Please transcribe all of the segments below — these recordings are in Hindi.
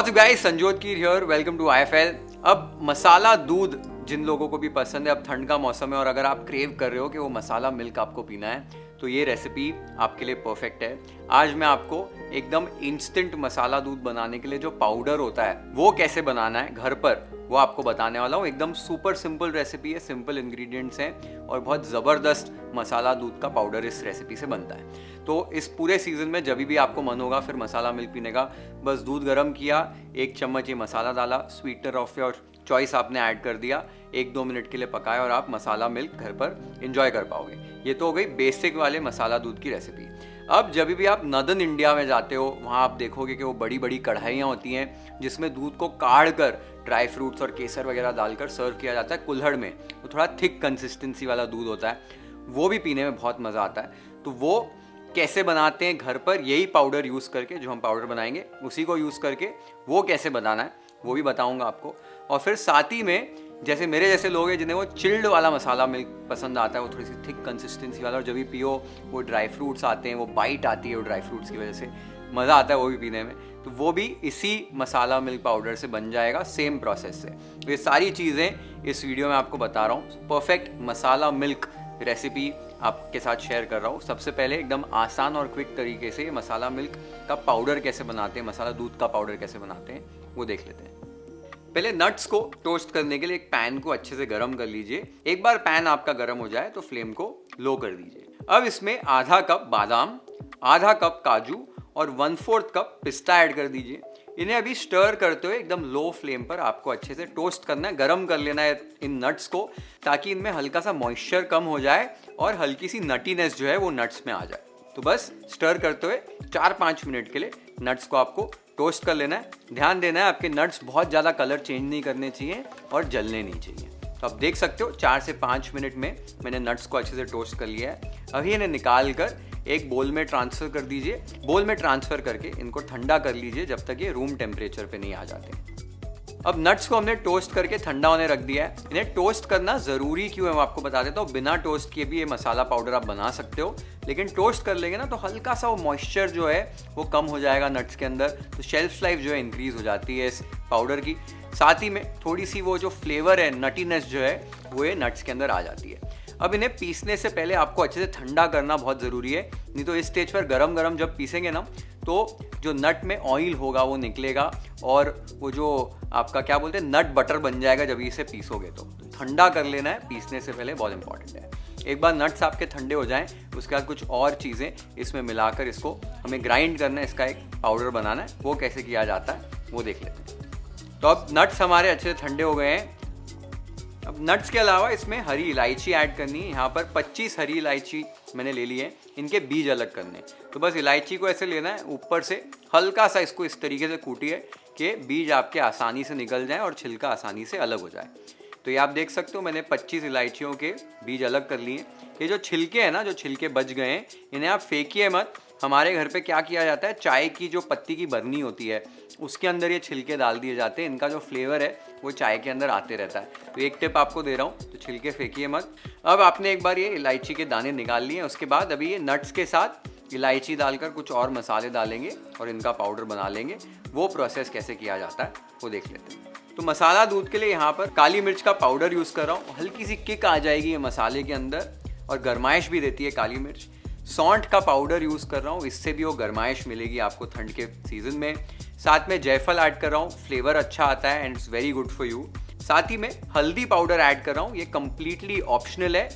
What's up guys, Sanjot Kaur here, welcome to IFL। अब मसाला दूध जिन लोगों को भी पसंद है, अब ठंड का मौसम है और अगर आप क्रेव कर रहे हो कि वो मसाला मिल्क आपको पीना है तो ये रेसिपी आपके लिए परफेक्ट है। आज मैं आपको एकदम इंस्टेंट मसाला दूध बनाने के लिए जो पाउडर होता है वो कैसे बनाना है घर पर, वो आपको बताने वाला हूँ। एकदम सुपर सिंपल रेसिपी है, सिंपल इंग्रेडिएंट्स हैं और बहुत ज़बरदस्त मसाला दूध का पाउडर इस रेसिपी से बनता है। तो इस पूरे सीजन में जब भी आपको मन होगा फिर मसाला मिल्क पीने का, बस दूध गर्म किया, 1 चम्मच ये मसाला डाला, स्वीटनर ऑफ योर चॉइस आपने ऐड कर दिया, 1-2 मिनट के लिए पकाया और आप मसाला मिल्क घर पर एंजॉय कर पाओगे। ये तो हो गई बेसिक वाले मसाला दूध की रेसिपी। अब जब भी आप नॉर्दर्न इंडिया में जाते हो वहाँ आप देखोगे कि वो बड़ी बड़ी कढ़ाइयाँ होती हैं जिसमें दूध को काढ़ कर ड्राई फ्रूट्स और केसर वगैरह डालकर सर्व किया जाता है कुल्हड़ में। तो थोड़ा थिक कंसिस्टेंसी वाला दूध होता है, वो भी पीने में बहुत मज़ा आता है। तो वो कैसे बनाते हैं घर पर, यही पाउडर यूज़ करके, जो हम पाउडर बनाएंगे उसी को यूज़ करके वो कैसे बनाना है वो भी बताऊंगा आपको। और फिर साथ ही में जैसे मेरे जैसे लोग हैं जिन्हें वो चिल्ड वाला मसाला मिल्क पसंद आता है, वो थोड़ी सी थिक कंसिस्टेंसी वाला, और जब भी पियो वो ड्राई फ्रूट्स आते हैं, वो बाइट आती है वो ड्राई फ्रूट्स की वजह से, मज़ा आता है वो भी पीने में, तो वो भी इसी मसाला मिल्क पाउडर से बन जाएगा, सेम प्रोसेस से। तो ये सारी चीज़ें इस वीडियो में आपको बता रहा हूँ। परफेक्ट मसाला मिल्क रेसिपी आपके साथ शेयर कर रहा हूँ। सबसे पहले एकदम आसान और क्विक तरीके से मसाला मिल्क का पाउडर कैसे बनाते हैं, मसाला दूध का पाउडर कैसे बनाते हैं वो देख लेते हैं। पहले नट्स को टोस्ट करने के लिए एक पैन को अच्छे से गर्म कर लीजिए। एक बार पैन आपका गर्म हो जाए तो फ्लेम को लो कर दीजिए। अब इसमें आधा कप बादाम, आधा कप काजू और 1/4 कप पिस्ता ऐड कर दीजिए। इन्हें अभी स्टर करते हुए एकदम लो फ्लेम पर आपको अच्छे से टोस्ट करना है, गर्म कर लेना है इन नट्स को, ताकि इनमें हल्का सा मॉइस्चर कम हो जाए और हल्की सी नटीनेस जो है वो नट्स में आ जाए। तो बस स्टर करते हुए 4-5 मिनट के लिए नट्स को आपको टोस्ट कर लेना है। ध्यान देना है आपके नट्स बहुत ज़्यादा कलर चेंज नहीं करने चाहिए और जलने नहीं चाहिए। तो आप देख सकते हो 4 से 5 मिनट में मैंने नट्स को अच्छे से टोस्ट कर लिया है। अभी इन्हें निकाल कर एक बोल में ट्रांसफ़र कर दीजिए। बोल में ट्रांसफ़र करके इनको ठंडा कर लीजिए जब तक ये रूम टेम्परेचर पे नहीं आ जाते। अब नट्स को हमने टोस्ट करके ठंडा होने रख दिया है। इन्हें टोस्ट करना ज़रूरी क्यों है मैं आपको बता देता हूँ। बिना टोस्ट किए भी ये मसाला पाउडर आप बना सकते हो, लेकिन टोस्ट कर लेंगे ना तो हल्का सा वो मॉइस्चर जो है वो कम हो जाएगा नट्स के अंदर, तो शेल्फ लाइफ जो है इंक्रीज़ हो जाती है इस पाउडर की। साथ ही में थोड़ी सी वो जो फ्लेवर है, नटीनेस जो है वो ये नट्स के अंदर आ जाती है। अब इन्हें पीसने से पहले आपको अच्छे से ठंडा करना बहुत ज़रूरी है, नहीं तो इस स्टेज पर गरम गरम जब पीसेंगे ना तो जो नट में ऑयल होगा वो निकलेगा और वो जो आपका क्या बोलते हैं नट बटर बन जाएगा जब इसे पीसोगे। तो ठंडा कर लेना है पीसने से पहले, बहुत इंपॉर्टेंट है। एक बार नट्स आपके ठंडे हो जाएं उसके बाद कुछ और चीज़ें इसमें मिलाकर इसको हमें ग्राइंड करना है, इसका एक पाउडर बनाना है। वो कैसे किया जाता है वो देख लेते हैं। तो अब नट्स हमारे अच्छे से ठंडे हो गए हैं। अब नट्स के अलावा इसमें हरी इलायची ऐड करनी है। यहाँ पर 25 हरी इलायची मैंने ले ली है, इनके बीज अलग करने। तो बस इलायची को ऐसे लेना है, ऊपर से हल्का सा इसको इस तरीके से कूटिए कि बीज आपके आसानी से निकल जाए और छिलका आसानी से अलग हो जाए। तो ये आप देख सकते हो मैंने 25 इलायचियों के बीज अलग कर लिए। ये जो छिलके हैं ना, जो छिलके बच गए हैं, इन्हें आप फेंकिए मत। हमारे घर पे क्या किया जाता है, चाय की जो पत्ती की बरनी होती है उसके अंदर ये छिलके डाल दिए जाते हैं। इनका जो फ्लेवर है वो चाय के अंदर आते रहता है। तो एक टिप आपको दे रहा हूँ, तो छिलके फेंकिए मत। अब आपने एक बार ये इलायची के दाने निकाल लिए, उसके बाद अभी ये नट्स के साथ इलायची डालकर कुछ और मसाले डालेंगे और इनका पाउडर बना लेंगे। वो प्रोसेस कैसे किया जाता है वो देख लेते हैं। तो मसाला दूध के लिए यहाँ पर काली मिर्च का पाउडर यूज़ कर रहा हूँ। हल्की सी किक आ जाएगी ये मसाले के अंदर और गर्माइश भी देती है काली मिर्च। सौंठ का पाउडर यूज़ कर रहा हूँ, इससे भी वो गर्माइश मिलेगी आपको ठंड के सीज़न में। साथ में जायफल ऐड कर रहा हूँ, फ्लेवर अच्छा आता है and it's very good for you. साथ ही में हल्दी पाउडर ऐड कर रहा हूँ, ये कम्प्लीटली ऑप्शनल है।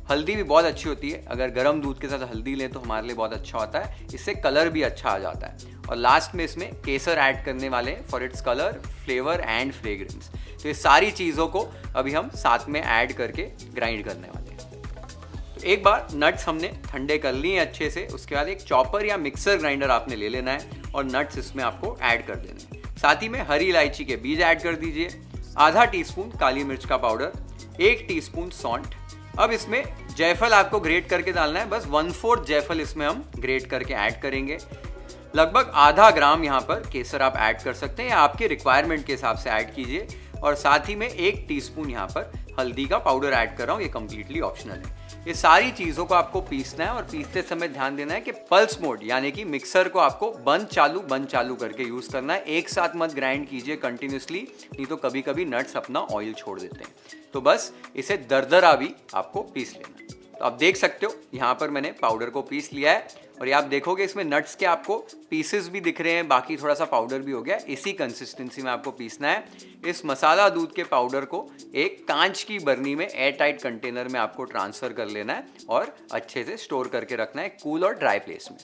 हल्दी भी बहुत अच्छी होती है, अगर गर्म दूध के साथ हल्दी लें तो हमारे लिए बहुत अच्छा होता है, इससे कलर भी अच्छा आ जाता है। और लास्ट में इसमें केसर ऐड करने वाले हैं for its colour, flavour and fragrance. तो ये सारी चीज़ों को अभी हम साथ में ऐड करके ग्राइंड करने वाले हैं। तो एक बार नट्स हमने ठंडे कर लिए अच्छे से, उसके बाद एक चॉपर या मिक्सर ग्राइंडर आपने ले लेना है और नट्स इसमें आपको ऐड कर देने हैं। साथ ही में हरी इलायची के बीज ऐड कर दीजिए, आधा टीस्पून काली मिर्च का पाउडर, 1 टीस्पून सौंठ। अब इसमें जायफल आपको ग्रेट करके डालना है, बस 1/4 जायफल इसमें हम ग्रेट करके ऐड करेंगे। लगभग आधा ग्राम यहाँ पर केसर आप ऐड कर सकते हैं या आपके रिक्वायरमेंट के हिसाब से ऐड कीजिए। और साथ ही में 1 टीस्पून यहाँ पर हल्दी का पाउडर ऐड कर रहा हूँ, ये कम्प्लीटली ऑप्शनल है। ये सारी चीज़ों को आपको पीसना है और पीसते समय ध्यान देना है कि पल्स मोड यानी कि मिक्सर को आपको बंद चालू करके यूज़ करना है। एक साथ मत ग्राइंड कीजिए कंटिन्यूसली, नहीं तो कभी कभी नट्स अपना ऑयल छोड़ देते हैं। तो बस इसे दरदरा भी आपको पीस लेना है। तो आप देख सकते हो यहाँ पर मैंने पाउडर को पीस लिया है और ये आप देखोगे इसमें नट्स के आपको पीसेस भी दिख रहे हैं, बाकी थोड़ा सा पाउडर भी हो गया। इसी कंसिस्टेंसी में आपको पीसना है। इस मसाला दूध के पाउडर को एक कांच की बरनी में एयर टाइट कंटेनर में आपको ट्रांसफर कर लेना है और अच्छे से स्टोर करके रखना है कूल और ड्राई प्लेस में।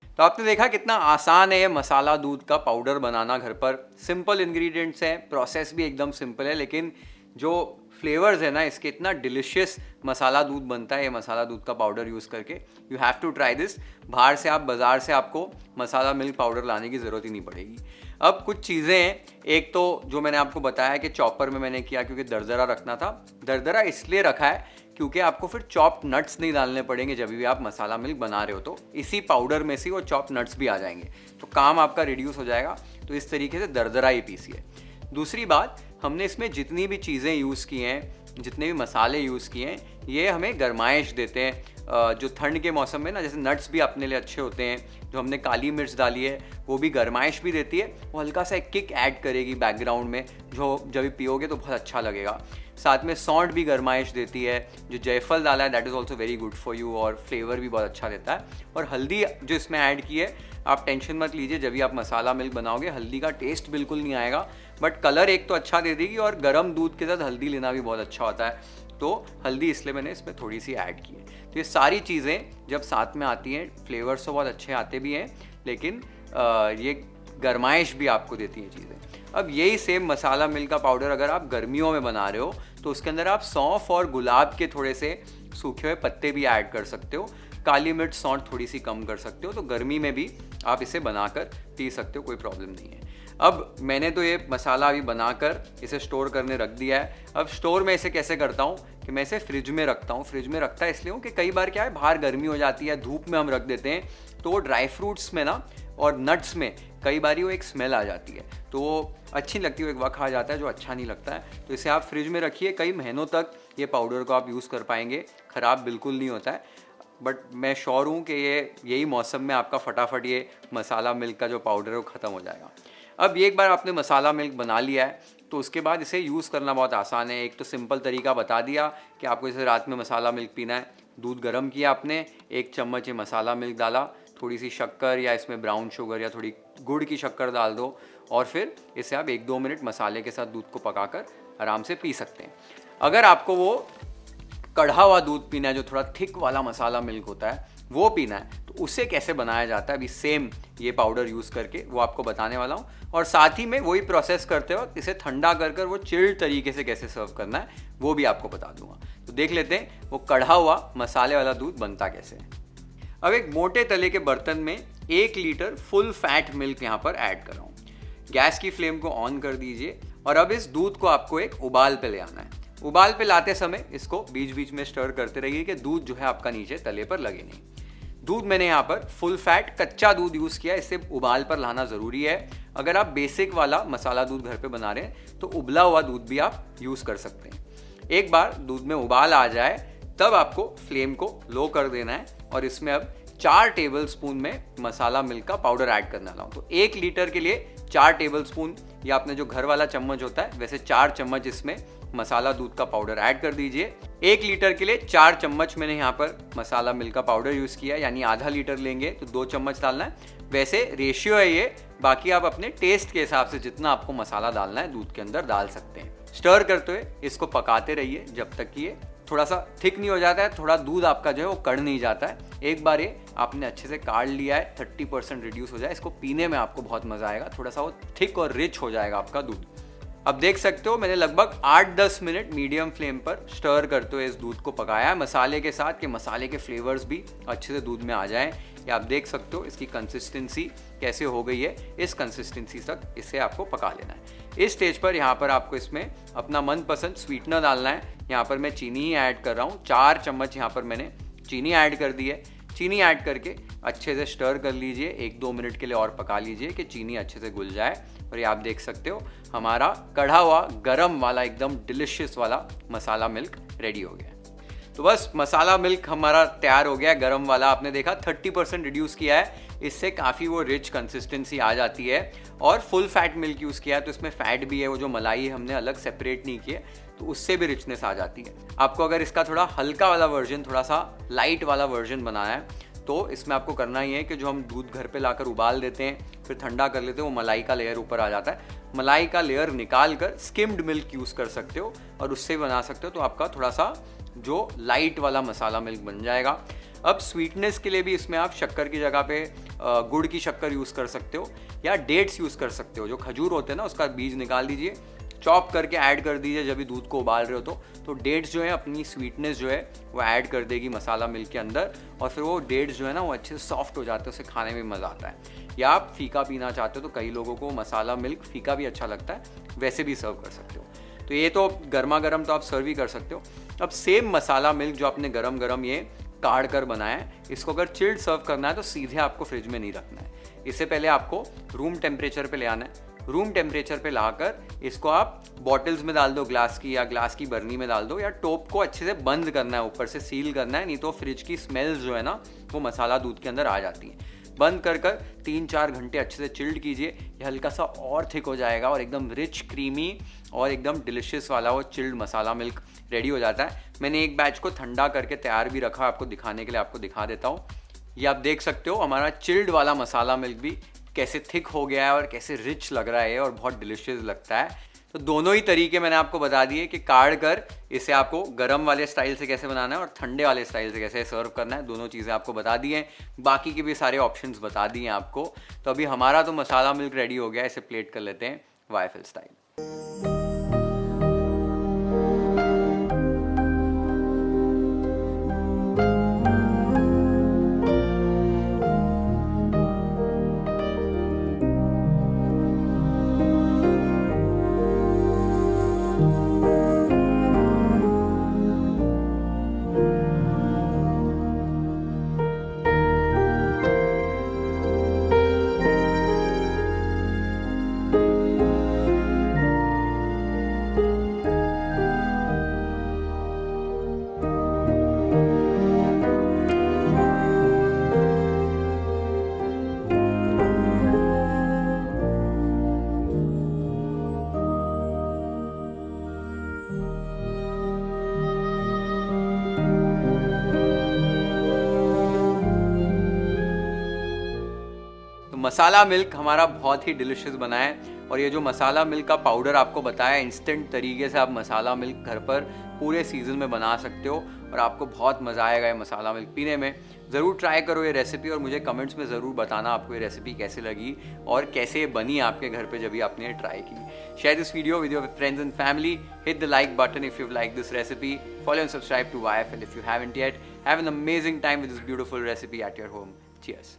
तो आपने देखा कितना आसान है ये मसाला दूध का पाउडर बनाना घर पर। सिंपल इंग्रेडिएंट्स हैं, प्रोसेस भी एकदम सिंपल है, लेकिन जो फ्लेवर्स है ना इसके, इतना डिलिशियस मसाला दूध बनता है ये मसाला दूध का पाउडर यूज़ करके। You have to try this. बाज़ार से आपको मसाला मिल्क पाउडर लाने की ज़रूरत ही नहीं पड़ेगी। अब कुछ चीज़ें हैं, एक तो जो मैंने आपको बताया कि चॉपर में मैंने किया क्योंकि दरदरा रखना था। दरदरा इसलिए रखा है क्योंकि आपको फिर चॉप्ड नट्स नहीं डालने पड़ेंगे जब भी आप मसाला मिल्क बना रहे हो, तो इसी पाउडर में से वो चॉप्ड नट्स भी आ जाएंगे, तो काम आपका रिड्यूस हो जाएगा। तो इस तरीके से दरदरा ही पीसिए। दूसरी बात, हमने इसमें जितनी भी चीज़ें यूज़ की हैं, जितने भी मसाले यूज़ किए हैं, ये हमें गर्माइश देते हैं। जो ठंड के मौसम में ना, जैसे नट्स भी अपने लिए अच्छे होते हैं, जो हमने काली मिर्च डाली है वो भी गर्माइश भी देती है, वो हल्का सा एक किक ऐड करेगी बैकग्राउंड में, जो जब भी पियोगे तो बहुत अच्छा लगेगा। साथ में सौंठ भी गर्माइश देती है, जो जायफल डाला है that is also very good for you और फ्लेवर भी बहुत अच्छा देता है। और हल्दी जो इसमें ऐड की है, आप टेंशन मत लीजिए, जब भी आप मसाला मिल्क बनाओगे हल्दी का टेस्ट बिल्कुल नहीं आएगा, बट कलर एक तो अच्छा दे देगी और गर्म दूध के साथ हल्दी लेना भी बहुत अच्छा होता है, तो हल्दी इसलिए मैंने इसमें थोड़ी सी ऐड की है। तो ये सारी चीज़ें जब साथ में आती हैं, फ्लेवर्स तो बहुत अच्छे आते भी हैं, लेकिन ये गर्माइश भी आपको देती हैं चीज़ें। अब यही सेम मसाला मिल्क का पाउडर अगर आप गर्मियों में बना रहे हो तो उसके अंदर आप सौंफ और गुलाब के थोड़े से सूखे हुए पत्ते भी ऐड कर सकते हो। काली मिर्च सौंठ थोड़ी सी कम कर सकते हो, तो गर्मी में भी आप इसे बनाकर पी सकते हो, कोई प्रॉब्लम नहीं है। अब मैंने तो ये मसाला अभी बनाकर इसे स्टोर करने रख दिया है। अब स्टोर में इसे कैसे करता हूँ कि मैं इसे फ्रिज में रखता हूँ। फ्रिज में रखता है इसलिए हूँ कि कई बार क्या है, बाहर गर्मी हो जाती है, धूप में हम रख देते हैं, तो ड्राई फ्रूट्स में ना और नट्स में कई बार वो एक स्मेल आ जाती है, तो वो अच्छी लगती है, एक वक्त आ जाता है जो अच्छा नहीं लगता है। तो इसे आप फ्रिज में रखिए, कई महीनों तक ये पाउडर को आप यूज़ कर पाएंगे, ख़राब बिल्कुल नहीं होता है। बट मैं श्योर हूँ कि यही मौसम में आपका फटाफट ये मसाला मिल्क का जो पाउडर है वो ख़त्म हो जाएगा। अब एक बार आपने मसाला मिल्क बना लिया है तो उसके बाद इसे यूज़ करना बहुत आसान है। एक तो सिंपल तरीका बता दिया कि आपको जैसे रात में मसाला मिल्क पीना है, दूध गर्म किया आपने, 1 चम्मच ये मसाला मिल्क डाला, थोड़ी सी शक्कर या इसमें ब्राउन शुगर या थोड़ी गुड़ की शक्कर डाल दो और फिर इसे आप 1-2 मिनट मसाले के साथ दूध को पकाकर आराम से पी सकते हैं। अगर आपको वो कढ़ा हुआ दूध पीना है, जो थोड़ा थिक वाला मसाला मिल्क होता है, वो पीना है, तो उसे कैसे बनाया जाता है अभी सेम ये पाउडर यूज़ करके वो आपको बताने वाला हूँ। और साथ ही में वही प्रोसेस करते वक्त इसे ठंडा कर कर वो चिल्ड तरीके से कैसे सर्व करना है वो भी आपको बता दूंगा। तो देख लेते हैं वो कढ़ा हुआ मसाले वाला दूध बनता कैसे है। अब एक मोटे तले के बर्तन में 1 लीटर फुल फैट मिल्क यहाँ पर ऐड कर रहा हूँ। गैस की फ्लेम को ऑन कर दीजिए और अब इस दूध को आपको एक उबाल पे ले आना है। उबाल पे लाते समय इसको बीच बीच में स्टर करते रहिए कि दूध जो है आपका नीचे तले पर लगे नहीं। दूध मैंने यहाँ पर फुल फैट कच्चा दूध यूज़ किया, इससे उबाल पर लाना ज़रूरी है। अगर आप बेसिक वाला मसाला दूध घर पे बना रहे हैं तो उबला हुआ दूध भी आप यूज़ कर सकते हैं। एक बार दूध में उबाल आ जाए तब आपको फ्लेम को लो कर देना है और इसमें अब 4 टेबलस्पून में मसाला मिल्क का पाउडर ऐड करने वाला हूँ। तो 1 लीटर के लिए 4 टेबलस्पून या अपने जो घर वाला चम्मच होता है वैसे 4 चम्मच इसमें मसाला दूध का पाउडर ऐड कर दीजिए। 1 लीटर के लिए 4 चम्मच मैंने यहाँ पर मसाला मिल्क का पाउडर यूज़ किया, यानी आधा लीटर लेंगे तो 2 चम्मच डालना है। वैसे रेशियो है ये, बाकी आप अपने टेस्ट के हिसाब से जितना आपको मसाला डालना है दूध के अंदर डाल सकते हैं। स्टर करते हुए इसको पकाते रहिए जब तक कि ये थोड़ा सा थिक नहीं हो जाता है, थोड़ा दूध आपका जो है वो कड़ नहीं जाता है। एक बार ये आपने अच्छे से काढ़ लिया है, 30% रिड्यूस हो जाए, इसको पीने में आपको बहुत मज़ा आएगा, थोड़ा सा वो थिक और रिच हो जाएगा आपका दूध। अब देख सकते हो मैंने लगभग 8-10 मिनट मीडियम फ्लेम पर स्टर करते हुए इस दूध को पकाया है मसाले के साथ, कि मसाले के फ्लेवर्स भी अच्छे से दूध में आ जाएं। ये आप देख सकते हो इसकी कंसिस्टेंसी कैसे हो गई है, इस कंसिस्टेंसी तक इसे आपको पका लेना है। इस स्टेज पर यहाँ पर आपको इसमें अपना मनपसंद स्वीटनर डालना है। यहाँ पर मैं चीनी ही ऐड कर रहा हूँ, 4 चम्मच यहाँ पर मैंने चीनी ऐड कर दी है। चीनी ऐड करके अच्छे से स्टर कर लीजिए, 1-2 मिनट के लिए और पका लीजिए कि चीनी अच्छे से घुल जाए। और ये आप देख सकते हो हमारा कढ़ा हुआ गरम वाला एकदम डिलिशियस वाला मसाला मिल्क रेडी हो गया है। तो बस मसाला मिल्क हमारा तैयार हो गया है, गरम वाला। आपने देखा 30% रिड्यूस किया है, इससे काफ़ी वो रिच कंसिस्टेंसी आ जाती है। और फुल फैट मिल्क यूज़ किया है तो इसमें फैट भी है, वो जो मलाई है हमने अलग सेपरेट नहीं किए, तो उससे भी रिचनेस आ जाती है। आपको अगर इसका थोड़ा हल्का वाला वर्जन, थोड़ा सा लाइट वाला वर्जन बनाना है तो इसमें आपको करना ही है कि जो हम दूध घर पे लाकर उबाल देते हैं फिर ठंडा कर लेते हैं, वो मलाई का लेयर ऊपर आ जाता है। मलाई का लेयर निकाल कर स्किम्ड मिल्क यूज़ कर सकते हो और उससे बना सकते हो, तो आपका थोड़ा सा जो लाइट वाला मसाला मिल्क बन जाएगा। अब स्वीटनेस के लिए भी इसमें आप शक्कर की जगह पे गुड़ की शक्कर यूज़ कर सकते हो या डेट्स यूज़ कर सकते हो। जो खजूर होते हैं ना, उसका बीज निकाल दीजिए, चॉप करके ऐड कर दीजिए जब भी दूध को उबाल रहे हो तो डेट्स जो है अपनी स्वीटनेस जो है वो ऐड कर देगी मसाला मिल्क के अंदर, और फिर वो डेट्स जो है ना वो अच्छे से सॉफ्ट हो जाते हैं, उसे खाने में मज़ा आता है। या आप फीका पीना चाहते हो तो कई लोगों को मसाला मिल्क फीका भी अच्छा लगता है, वैसे भी सर्व कर सकते हो। तो ये तो गर्मा गर्म तो आप सर्व ही कर सकते हो। अब सेम मसाला मिल्क जो आपने गरम गरम ये काढ़ कर बनाया है, इसको अगर चिल्ड सर्व करना है तो सीधे आपको फ्रिज में नहीं रखना है। इससे पहले आपको रूम टेम्परेचर पे ले आना है। रूम टेम्परेचर पे लाकर इसको आप बॉटल्स में डाल दो, ग्लास की या ग्लास की बर्नी में डाल दो, या टॉप को अच्छे से बंद करना है, ऊपर से सील करना है, नहीं तो फ्रिज की स्मेल्स जो है ना वो मसाला दूध के अंदर आ जाती है। बंद कर 3-4 घंटे अच्छे से चिल्ड कीजिए, ये हल्का सा और थिक हो जाएगा और एकदम रिच क्रीमी और एकदम डिलिशियस वाला वो चिल्ड मसाला मिल्क रेडी हो जाता है। मैंने एक बैच को ठंडा करके तैयार भी रखा, आपको दिखाने के लिए आपको दिखा देता हूँ। ये आप देख सकते हो हमारा चिल्ड वाला मसाला मिल्क भी कैसे थिक हो गया है और कैसे रिच लग रहा है और बहुत डिलिशियस लगता है। तो दोनों ही तरीके मैंने आपको बता दिए कि काढ़ कर इसे आपको गरम वाले स्टाइल से कैसे बनाना है और ठंडे वाले स्टाइल से कैसे सर्व करना है, दोनों चीज़ें आपको बता दी हैं। बाकी के भी सारे ऑप्शंस बता दिए हैं आपको। तो अभी हमारा तो मसाला मिल्क रेडी हो गया है, इसे प्लेट कर लेते हैं YFL स्टाइल। मसाला मिल्क हमारा बहुत ही डिलिशियस बना है। और ये जो मसाला मिल्क का पाउडर आपको बताया, इंस्टेंट तरीके से आप मसाला मिल्क घर पर पूरे सीजन में बना सकते हो और आपको बहुत मज़ा आएगा ये मसाला मिल्क पीने में। ज़रूर ट्राई करो ये रेसिपी और मुझे कमेंट्स में ज़रूर बताना आपको ये रेसिपी कैसे लगी और कैसे बनी आपके घर पे जब भी आपने ट्राई की। Share this video with your friends and family, hit the like button if you like this recipe, follow and subscribe to YFL if you haven't yet. Have an amazing time with this beautiful recipe at your home. Cheers.